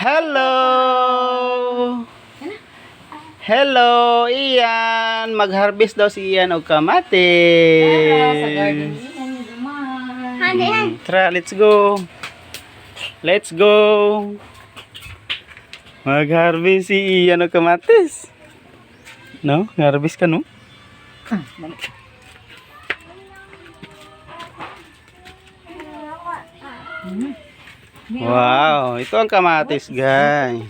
Hello! Hello, Ian! Mag-harvest daw si Ian og kamatis. Sa garden Ian, duman. Tara, let's go. Let's go. Mag-harvest si Ian og kamatis. No? Harvest ka, no? Wow, ito ang kamatis, guys.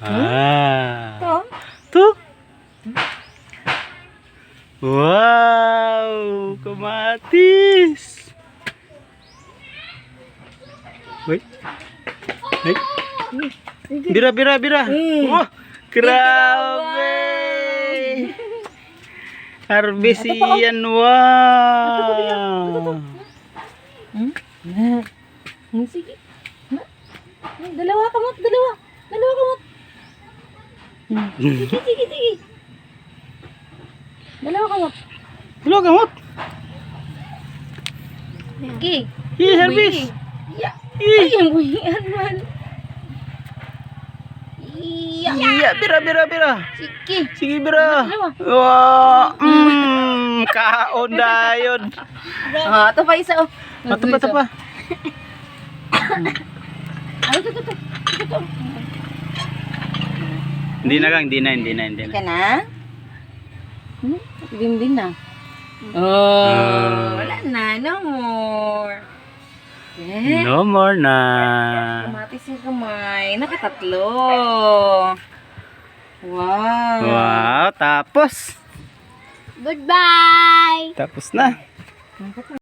Ah. Ito. Wow, kamatis. Wait. Wait. Bira. Wah, grabe. Harvest yan, wow. Sige. Dalawa kamot. Sige. Dalawa kamot. Hello, kamot. Sige. Hi, harvest. Ay, ang buhian man. Iya, bira. Sige. Sige, bira. Dalawa. Wow, kaon dayon. Ito pa isa. Ito pa. Ito. Hindi na. Ika na? Din na. Oh, wala na. No more. No more na. Kamatis yung kamay. Nakatatlo. Wow. Wow, tapos. Goodbye! Tapos na.